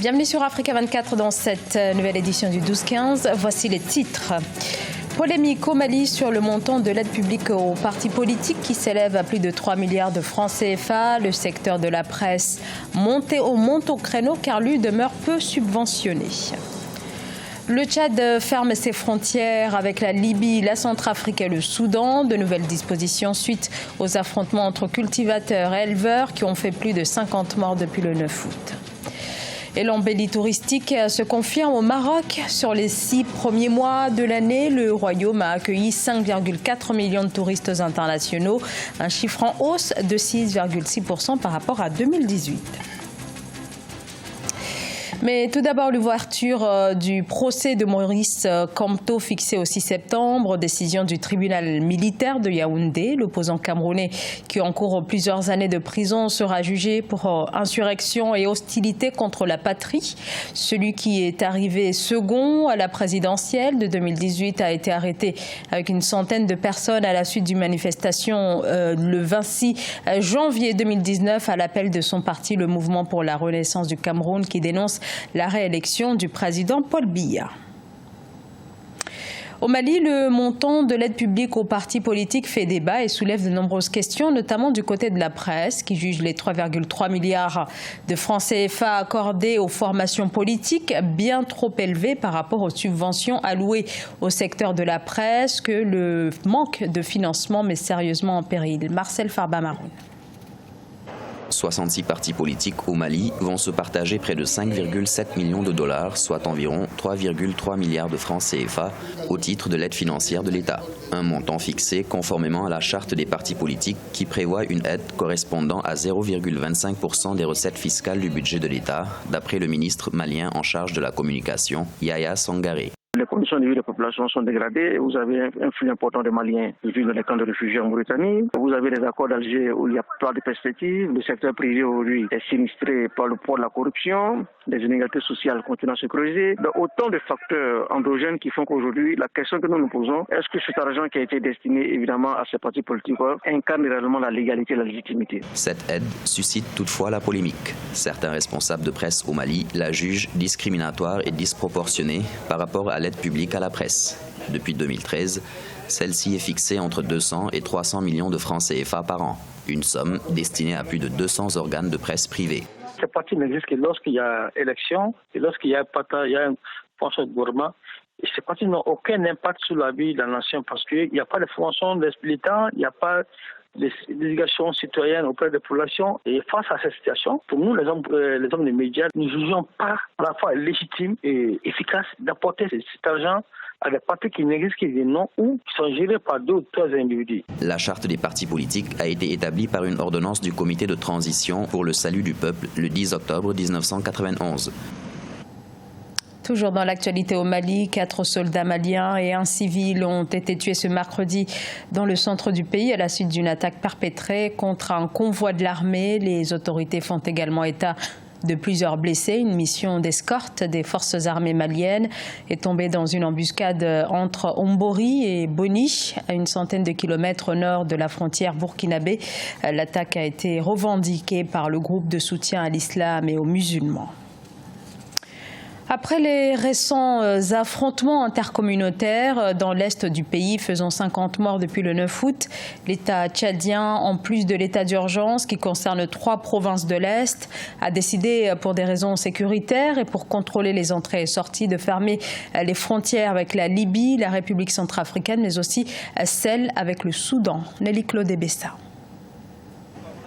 Bienvenue sur Africa 24 dans cette nouvelle édition du 12-15. Voici les titres. Polémique au Mali sur le montant de l'aide publique aux partis politiques qui s'élève à plus de 3 milliards de francs CFA. Le secteur de la presse monte au créneau car lui demeure peu subventionné. Le Tchad ferme ses frontières avec la Libye, la Centrafrique et le Soudan. De nouvelles dispositions suite aux affrontements entre cultivateurs et éleveurs qui ont fait plus de 50 morts depuis le 9 août. Et l'embellie touristique se confirme au Maroc. Sur les 6 premiers mois de l'année, le royaume a accueilli 5,4 millions de touristes internationaux, un chiffre en hausse de 6,6% par rapport à 2018. Mais tout d'abord, l'ouverture du procès de Maurice Kamto fixé au 6 septembre, décision du tribunal militaire de Yaoundé. L'opposant camerounais qui encourt plusieurs années de prison sera jugé pour insurrection et hostilité contre la patrie. Celui qui est arrivé second à la présidentielle de 2018 a été arrêté avec une centaine de personnes à la suite d'une manifestation le 26 janvier 2019 à l'appel de son parti, le Mouvement pour la Renaissance du Cameroun, qui dénonce la réélection du président Paul Biya. Au Mali, le montant de l'aide publique aux partis politiques fait débat et soulève de nombreuses questions, notamment du côté de la presse, qui juge les 3,3 milliards de francs CFA accordés aux formations politiques bien trop élevés par rapport aux subventions allouées au secteur de la presse, que le manque de financement met sérieusement en péril. Marcel Farba-Maroun. 66 partis politiques au Mali vont se partager près de 5,7 millions de dollars, soit environ 3,3 milliards de francs CFA, au titre de l'aide financière de l'État. Un montant fixé conformément à la charte des partis politiques qui prévoit une aide correspondant à 0,25% des recettes fiscales du budget de l'État, d'après le ministre malien en charge de la communication, Yaya Sangaré. Les conditions de vie des populations sont dégradées. Vous avez un flux important de Maliens qui vivent dans les camps de réfugiés en Mauritanie. Vous avez les accords d'Alger où il n'y a pas de perspective. Le secteur privé aujourd'hui est sinistré par le poids de la corruption. Les inégalités sociales continuent à se creuser. Donc, autant de facteurs endogènes qui font qu'aujourd'hui, la question que nous nous posons, est-ce que cet argent qui a été destiné évidemment à ces partis politiques incarne réellement la légalité et la légitimité? Cette aide suscite toutefois la polémique. Certains responsables de presse au Mali la jugent discriminatoire et disproportionnée par rapport à l'aide publique à la presse. Depuis 2013, celle-ci est fixée entre 200 et 300 millions de francs CFA par an, une somme destinée à plus de 200 organes de presse privés. Ces partis n'existent que lorsqu'il y a élection et lorsqu'il y a un fonds de gouvernement. Et ces partis n'ont aucun impact sur la vie d'un ancien parce qu'il n'y a pas de formation des militants, il n'y a pas de délégation citoyenne auprès des populations. Et face à cette situation, pour nous, les hommes des médias, nous ne jugeons pas à la fois légitime et efficace d'apporter cet argent à des partis qui n'existent que des noms ou qui sont gérés par 2 ou 3 individus. La charte des partis politiques a été établie par une ordonnance du comité de transition pour le salut du peuple le 10 octobre 1991. Toujours dans l'actualité au Mali, 4 soldats maliens et un civil ont été tués ce mercredi dans le centre du pays à la suite d'une attaque perpétrée contre un convoi de l'armée. Les autorités font également état de plusieurs blessés. Une mission d'escorte des forces armées maliennes est tombée dans une embuscade entre Ombori et Boni, à une centaine de kilomètres au nord de la frontière burkinabé. L'attaque a été revendiquée par le groupe de soutien à l'islam et aux musulmans. Après les récents affrontements intercommunautaires dans l'est du pays, faisant 50 morts depuis le 9 août, l'État tchadien, en plus de l'état d'urgence qui concerne 3 provinces de l'Est, a décidé pour des raisons sécuritaires et pour contrôler les entrées et sorties de fermer les frontières avec la Libye, la République centrafricaine, mais aussi celle avec le Soudan. Nelly Claude Bessa.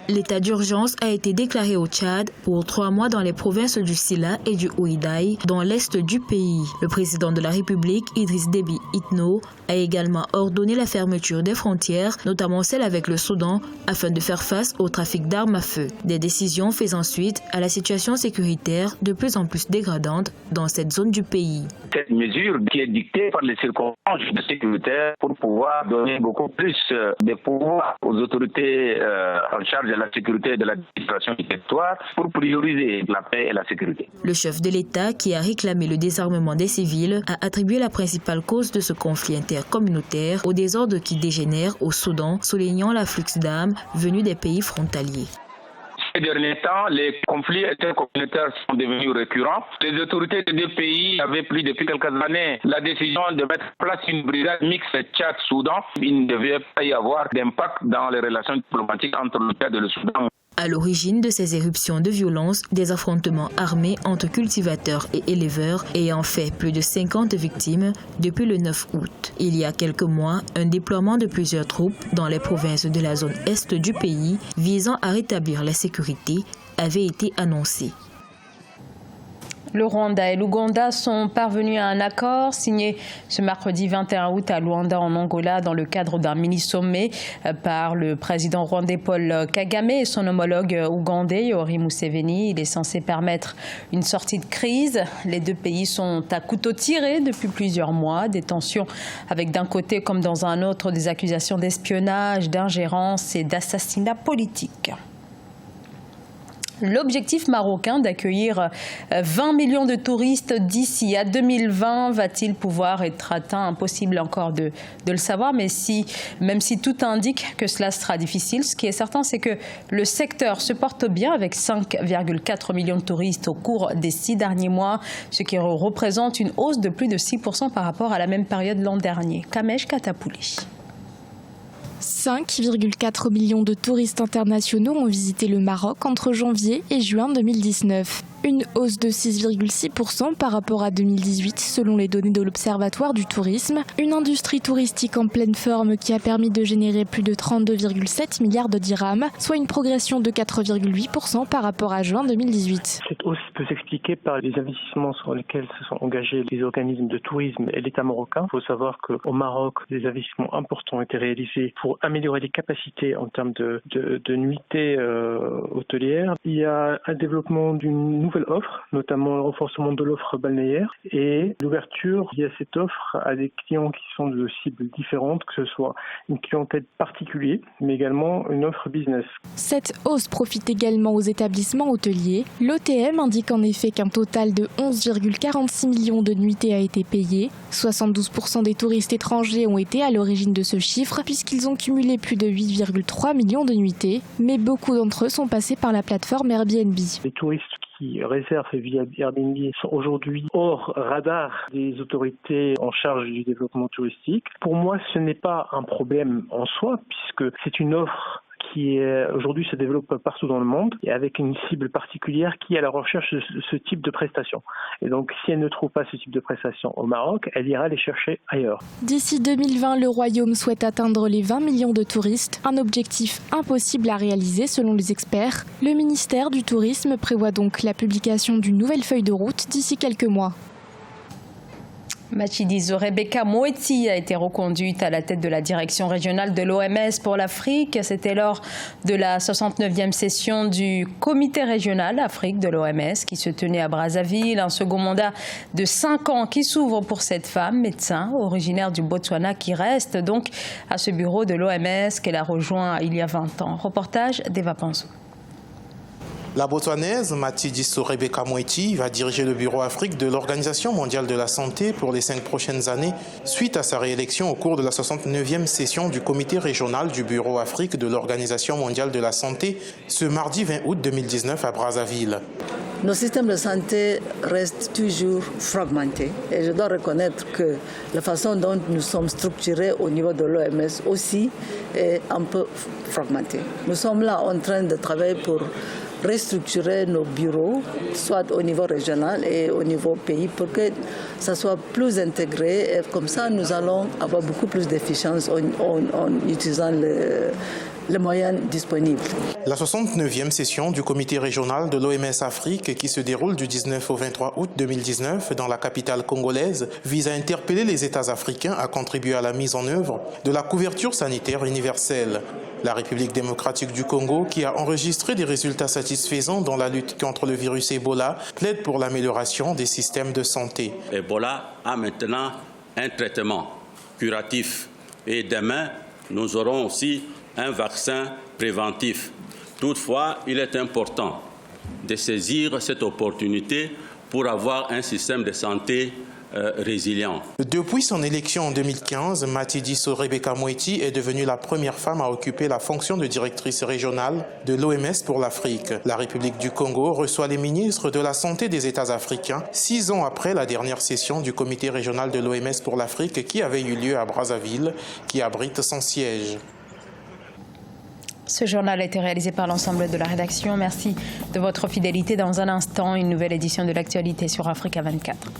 L'état d'urgence a été déclaré au Tchad pour 3 mois dans les provinces du Sila et du Ouidaï, dans l'est du pays. Le président de la République, Idriss Déby Itno, a également ordonné la fermeture des frontières, notamment celle avec le Soudan, afin de faire face au trafic d'armes à feu. Des décisions faisant suite à la situation sécuritaire de plus en plus dégradante dans cette zone du pays. Cette mesure qui est dictée par les circonstances sécuritaires pour pouvoir donner beaucoup plus de pouvoir aux autorités en charge de la sécurité et de l'administration du territoire pour prioriser la paix et la sécurité. Le chef de l'État, qui a réclamé le désarmement des civils, a attribué la principale cause de ce conflit intercommunautaire au désordre qui dégénère au Soudan, soulignant l'afflux d'armes venues des pays frontaliers. Ces derniers temps, les conflits intercommunautaires sont devenus récurrents. Les autorités des deux pays avaient pris depuis quelques années la décision de mettre en place une brigade mixte Tchad-Soudan. Il ne devait pas y avoir d'impact dans les relations diplomatiques entre le Tchad et le Soudan. À l'origine de ces éruptions de violence, des affrontements armés entre cultivateurs et éleveurs ayant fait plus de 50 victimes depuis le 9 août. Il y a quelques mois, un déploiement de plusieurs troupes dans les provinces de la zone est du pays visant à rétablir la sécurité avait été annoncé. Le Rwanda et l'Ouganda sont parvenus à un accord signé ce mercredi 21 août à Luanda en Angola dans le cadre d'un mini-sommet par le président rwandais Paul Kagame et son homologue ougandais Yoweri Museveni. Il est censé permettre une sortie de crise. Les deux pays sont à couteau tiré depuis plusieurs mois. Des tensions avec d'un côté comme dans un autre des accusations d'espionnage, d'ingérence et d'assassinat politique. L'objectif marocain d'accueillir 20 millions de touristes d'ici à 2020 va-t-il pouvoir être atteint? Impossible encore de le savoir, mais même si tout indique que cela sera difficile, ce qui est certain, c'est que le secteur se porte bien avec 5,4 millions de touristes au cours des 6 derniers mois, ce qui représente une hausse de plus de 6% par rapport à la même période l'an dernier. Kamesh Katapouli. 5,4 millions de touristes internationaux ont visité le Maroc entre janvier et juin 2019. Une hausse de 6,6% par rapport à 2018 selon les données de l'Observatoire du tourisme. Une industrie touristique en pleine forme qui a permis de générer plus de 32,7 milliards de dirhams, soit une progression de 4,8% par rapport à juin 2018. Cette hausse peut s'expliquer par les investissements sur lesquels se sont engagés les organismes de tourisme et l'État marocain. Il faut savoir qu'au Maroc, des investissements importants ont été réalisés pour améliorer les capacités en termes de nuitées hôtelières. Il y a un développement d'une nouvelle offre, notamment le renforcement de l'offre balnéaire et l'ouverture via cette offre à des clients qui sont de cibles différentes, que ce soit une clientèle particulière, mais également une offre business. Cette hausse profite également aux établissements hôteliers. L'OTM indique en effet qu'un total de 11,46 millions de nuitées a été payé. 72% des touristes étrangers ont été à l'origine de ce chiffre, puisqu'ils ont cumulé plus de 8,3 millions de nuitées. Mais beaucoup d'entre eux sont passés par la plateforme Airbnb. Les touristes qui réservent via Airbnb sont aujourd'hui hors radar des autorités en charge du développement touristique. Pour moi, ce n'est pas un problème en soi, puisque c'est une offre qui aujourd'hui se développe partout dans le monde et avec une cible particulière qui est à la recherche de ce type de prestations. Et donc, si elle ne trouve pas ce type de prestations au Maroc, elle ira les chercher ailleurs. D'ici 2020, le Royaume souhaite atteindre les 20 millions de touristes, un objectif impossible à réaliser selon les experts. Le ministère du Tourisme prévoit donc la publication d'une nouvelle feuille de route d'ici quelques mois. Matshidiso Rebecca Moeti a été reconduite à la tête de la direction régionale de l'OMS pour l'Afrique. C'était lors de la 69e session du comité régional Afrique de l'OMS qui se tenait à Brazzaville. Un second mandat de 5 ans qui s'ouvre pour cette femme, médecin originaire du Botswana, qui reste donc à ce bureau de l'OMS qu'elle a rejoint il y a 20 ans. Reportage d'Eva Panzo. La Botswanaise Matshidiso Rebecca Moeti va diriger le bureau Afrique de l'Organisation mondiale de la santé pour les 5 prochaines années suite à sa réélection au cours de la 69e session du comité régional du bureau Afrique de l'Organisation mondiale de la santé ce mardi 20 août 2019 à Brazzaville. Nos systèmes de santé restent toujours fragmentés et je dois reconnaître que la façon dont nous sommes structurés au niveau de l'OMS aussi est un peu fragmentée. Nous sommes là en train de travailler pour restructurer nos bureaux, soit au niveau régional et au niveau pays, pour que ça soit plus intégré. Et comme ça, nous allons avoir beaucoup plus d'efficience en utilisant les moyens disponibles. La 69e session du comité régional de l'OMS Afrique, qui se déroule du 19 au 23 août 2019 dans la capitale congolaise, vise à interpeller les États africains à contribuer à la mise en œuvre de la couverture sanitaire universelle. La République démocratique du Congo, qui a enregistré des résultats satisfaisants dans la lutte contre le virus Ebola, plaide pour l'amélioration des systèmes de santé. Ebola a maintenant un traitement curatif et demain, nous aurons aussi un vaccin préventif. Toutefois, il est important de saisir cette opportunité pour avoir un système de santé résilient. Depuis son élection en 2015, Matshidiso Rebecca Moeti est devenue la première femme à occuper la fonction de directrice régionale de l'OMS pour l'Afrique. La République du Congo reçoit les ministres de la Santé des États africains 6 ans après la dernière session du comité régional de l'OMS pour l'Afrique qui avait eu lieu à Brazzaville, qui abrite son siège. Ce journal a été réalisé par l'ensemble de la rédaction. Merci de votre fidélité. Dans un instant, une nouvelle édition de l'actualité sur Africa 24.